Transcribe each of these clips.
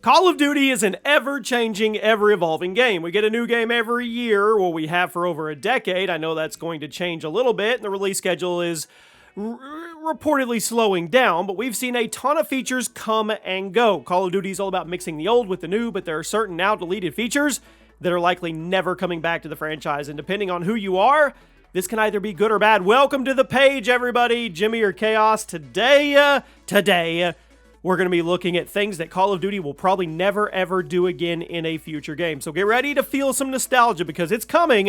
Call of Duty is an ever-changing, ever-evolving game. We get a new game every year, well, we have for over a decade. I know that's going to change a little bit, and the release schedule is reportedly slowing down, but we've seen a ton of features come and go. Call of Duty is all about mixing the old with the new, but there are certain now deleted features that are likely never coming back to the franchise, and depending on who you are, this can either be good or bad. Welcome to the page, everybody. Jimmy or Chaos. Today, we're going to be looking at things that Call of Duty will probably never, ever do again in a future game. So get ready to feel some nostalgia because it's coming.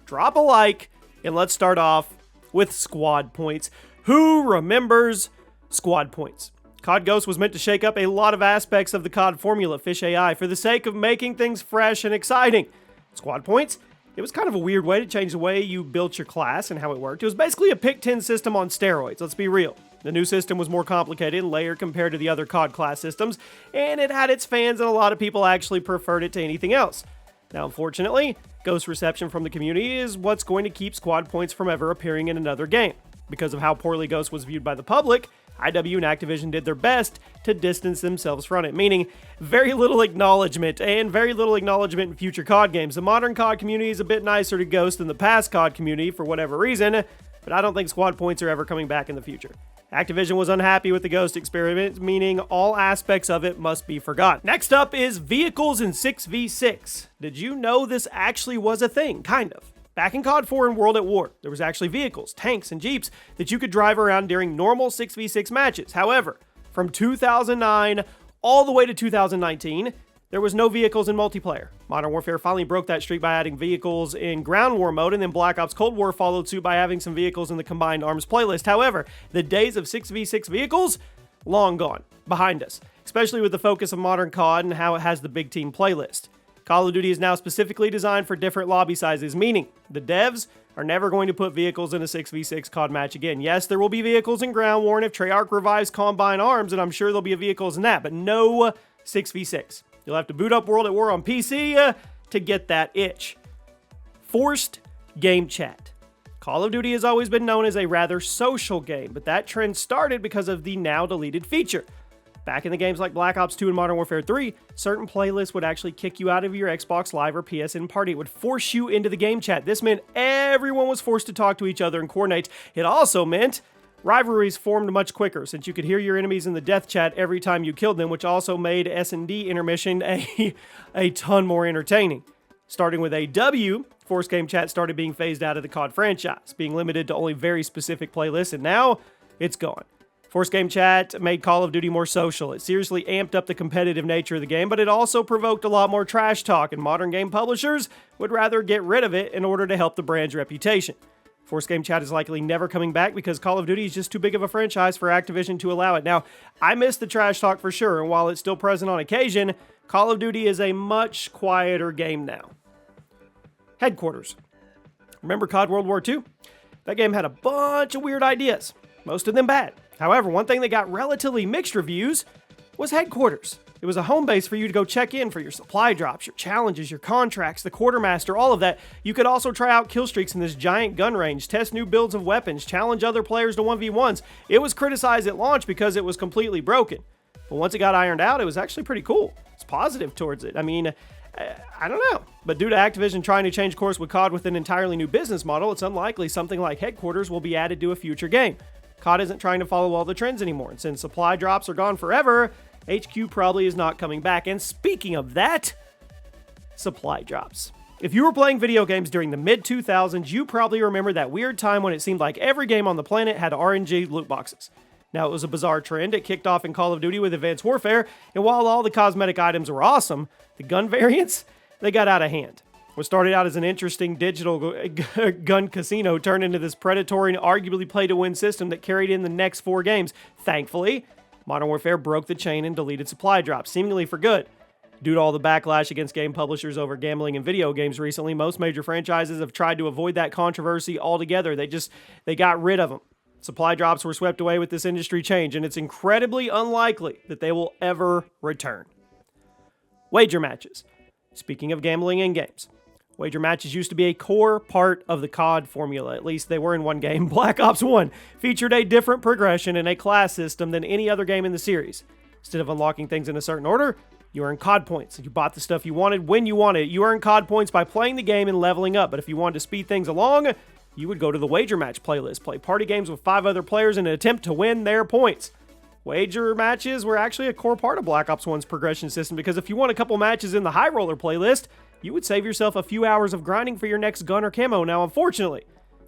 Drop a like, and let's start off with squad points. Who remembers squad points? COD Ghost was meant to shake up a lot of aspects of the COD formula, Fish AI, for the sake of making things fresh and exciting. Squad points? It was kind of a weird way to change the way you built your class and how it worked. It was basically a pick 10 system on steroids, let's be real. The new system was more complicated and layered compared to the other COD class systems, and it had its fans and a lot of people actually preferred it to anything else. Now, unfortunately, Ghost reception from the community is what's going to keep squad points from ever appearing in another game. Because of how poorly Ghost was viewed by the public, IW and Activision did their best to distance themselves from it, meaning very little acknowledgement in future COD games. The modern COD community is a bit nicer to Ghost than the past COD community for whatever reason, but I don't think squad points are ever coming back in the future. Activision was unhappy with the Ghost experiment, meaning all aspects of it must be forgotten. Next up is vehicles in 6v6. Did you know this actually was a thing? Kind of. Back in COD 4 and World at War, there was actually vehicles, tanks, and jeeps that you could drive around during normal 6v6 matches. However, from 2009 all the way to 2019, there was no vehicles in multiplayer. Modern Warfare finally broke that streak by adding vehicles in Ground War mode, and then Black Ops Cold War followed suit by having some vehicles in the Combined Arms playlist. However, the days of 6v6 vehicles, long gone, behind us, especially with the focus of modern COD and how it has the big team playlist. Call of Duty is now specifically designed for different lobby sizes, meaning the devs are never going to put vehicles in a 6v6 COD match again. Yes, there will be vehicles in Ground War, and if Treyarch revives Combined Arms, and I'm sure there'll be vehicles in that, but no 6v6. You'll have to boot up World at War on PC to get that itch. Forced game chat. Call of Duty has always been known as a rather social game, but that trend started because of the now deleted feature. Back in the games like Black Ops 2 and Modern Warfare 3, certain playlists would actually kick you out of your Xbox Live or PSN party. It would force you into the game chat. This meant everyone was forced to talk to each other and coordinate. It also meant rivalries formed much quicker since you could hear your enemies in the death chat every time you killed them, which also made S&D intermission a ton more entertaining. Starting with AW, Forced Game Chat started being phased out of the COD franchise, being limited to only very specific playlists, and now it's gone. Forced Game Chat made Call of Duty more social. It seriously amped up the competitive nature of the game, but it also provoked a lot more trash talk, and modern game publishers would rather get rid of it in order to help the brand's reputation. Forced Game Chat is likely never coming back because Call of Duty is just too big of a franchise for Activision to allow it. Now, I miss the trash talk for sure, and while it's still present on occasion, Call of Duty is a much quieter game now. Headquarters. Remember COD World War II? That game had a bunch of weird ideas, most of them bad. However, one thing that got relatively mixed reviews was Headquarters. It was a home base for you to go check in for your supply drops, your challenges, your contracts, the quartermaster, all of that. You could also try out kill streaks in this giant gun range, test new builds of weapons, challenge other players to 1v1s. It was criticized at launch because it was completely broken. But once it got ironed out, it was actually pretty cool. It's positive towards it. I mean, I don't know. But due to Activision trying to change course with COD with an entirely new business model, it's unlikely something like Headquarters will be added to a future game. COD isn't trying to follow all the trends anymore, and since supply drops are gone forever, HQ probably is not coming back. And speaking of that, supply drops. If you were playing video games during the mid-2000s, you probably remember that weird time when it seemed like every game on the planet had RNG loot boxes. Now, it was a bizarre trend. It kicked off in Call of Duty with Advanced Warfare, and while all the cosmetic items were awesome, the gun variants, they got out of hand. What started out as an interesting digital gun casino turned into this predatory and arguably play-to-win system that carried in the next 4 games. Thankfully, Modern Warfare broke the chain and deleted supply drops, seemingly for good. Due to all the backlash against game publishers over gambling in video games recently, most major franchises have tried to avoid that controversy altogether. They got rid of them. Supply drops were swept away with this industry change, and it's incredibly unlikely that they will ever return. Wager matches. Speaking of gambling in games, wager matches used to be a core part of the COD formula. At least they were in one game. Black Ops 1 featured a different progression and a class system than any other game in the series. Instead of unlocking things in a certain order, You earn COD points. You bought the stuff you wanted when you wanted it. You earn COD points by playing the game and leveling up. But if you wanted to speed things along, you would go to the wager match playlist, play party games with 5 other players in an attempt to win their points. Wager matches were actually a core part of Black Ops 1's progression system, because if you won a couple matches in the high roller playlist, you would save yourself a few hours of grinding for your next gun or camo. Now, unfortunately,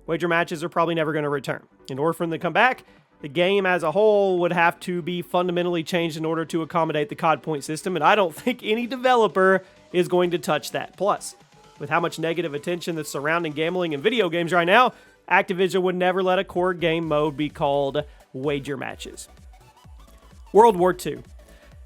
wager matches are probably never going to return. In order for them to come back, the game as a whole would have to be fundamentally changed in order to accommodate the COD point system, and I don't think any developer is going to touch that. Plus, with how much negative attention that's surrounding gambling and video games right now, Activision would never let a core game mode be called wager matches. World War II.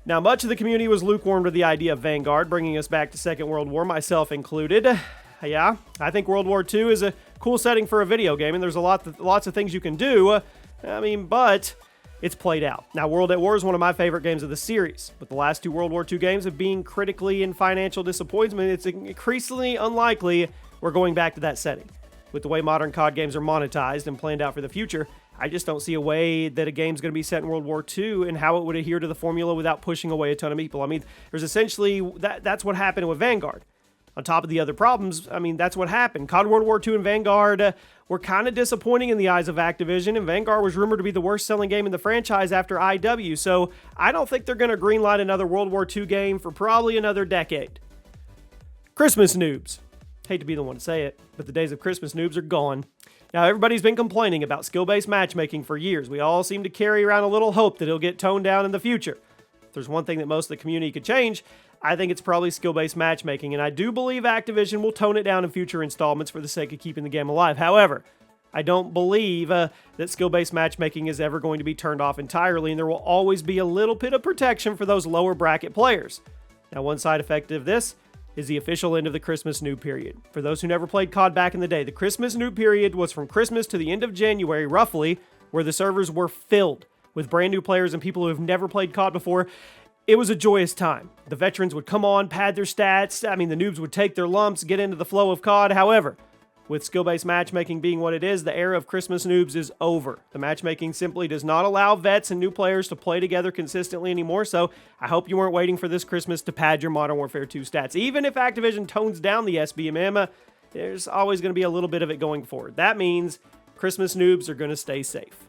Now, much of the community was lukewarm to the idea of Vanguard, bringing us back to Second World War, myself included. Yeah, I think World War II is a cool setting for a video game, and there's lots of things you can do. But it's played out. Now, World at War is one of my favorite games of the series. With the last 2 World War II games of being critically and financial disappointment, it's increasingly unlikely we're going back to that setting. With the way modern COD games are monetized and planned out for the future, I just don't see a way that a game's going to be set in World War II and how it would adhere to the formula without pushing away a ton of people. I mean, there's essentially, that's what happened with Vanguard. On top of the other problems, that's what happened. COD World War II and Vanguard were kind of disappointing in the eyes of Activision, and Vanguard was rumored to be the worst-selling game in the franchise after IW, so I don't think they're going to greenlight another World War II game for probably another decade. Christmas noobs. Hate to be the one to say it, but the days of Christmas noobs are gone. Now, everybody's been complaining about skill-based matchmaking for years. We all seem to carry around a little hope that it'll get toned down in the future. If there's one thing that most of the community could change, I think it's probably skill-based matchmaking, and I do believe Activision will tone it down in future installments for the sake of keeping the game alive. However, I don't believe that skill-based matchmaking is ever going to be turned off entirely, and there will always be a little bit of protection for those lower bracket players. Now, one side effect of this is the official end of the Christmas noob period. For those who never played COD back in the day, the Christmas noob period was from Christmas to the end of January, roughly, where the servers were filled with brand new players and people who have never played COD before. It was a joyous time. The veterans would come on, pad their stats. The noobs would take their lumps, get into the flow of COD. However, with skill-based matchmaking being what it is, the era of Christmas noobs is over. The matchmaking simply does not allow vets and new players to play together consistently anymore, so I hope you weren't waiting for this Christmas to pad your Modern Warfare 2 stats. Even if Activision tones down the SBMM, there's always going to be a little bit of it going forward. That means Christmas noobs are going to stay safe.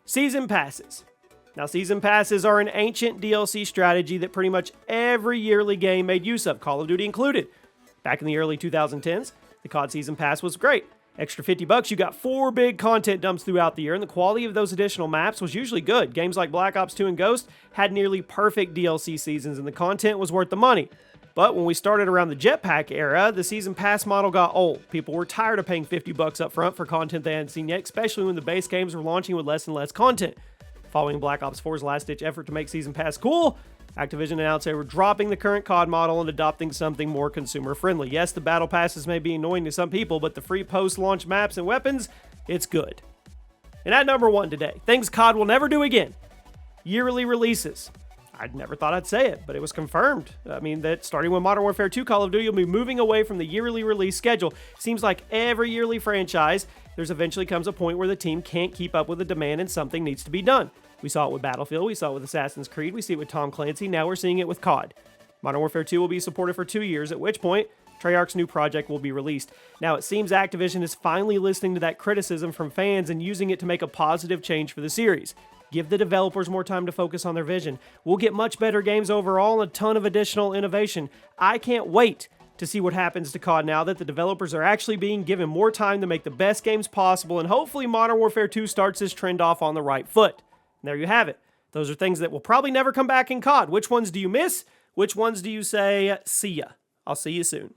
Season passes. Now, season passes are an ancient DLC strategy that pretty much every yearly game made use of, Call of Duty included. Back in the early 2010s, the COD Season Pass was great. Extra $50, you got 4 big content dumps throughout the year, and the quality of those additional maps was usually good. Games like Black Ops 2 and Ghost had nearly perfect DLC seasons, and the content was worth the money. But when we started around the Jetpack era, the Season Pass model got old. People were tired of paying $50 up front for content they hadn't seen yet, especially when the base games were launching with less and less content. Following Black Ops 4's last-ditch effort to make Season Pass cool, Activision announced they were dropping the current COD model and adopting something more consumer-friendly. Yes, the battle passes may be annoying to some people, but the free post-launch maps and weapons, it's good. And at number 1 today, things COD will never do again. Yearly releases. I never thought I'd say it, but it was confirmed. That starting with Modern Warfare 2, Call of Duty will be moving away from the yearly release schedule. Seems like every yearly franchise, there's eventually comes a point where the team can't keep up with the demand and something needs to be done. We saw it with Battlefield, we saw it with Assassin's Creed, we see it with Tom Clancy, now we're seeing it with COD. Modern Warfare 2 will be supported for 2 years, at which point Treyarch's new project will be released. Now, it seems Activision is finally listening to that criticism from fans and using it to make a positive change for the series. Give the developers more time to focus on their vision. We'll get much better games overall and a ton of additional innovation. I can't wait to see what happens to COD now that the developers are actually being given more time to make the best games possible, and hopefully Modern Warfare 2 starts this trend off on the right foot. And there you have it. Those are things that will probably never come back in COD. Which ones do you miss? Which ones do you say, see ya? I'll see you soon.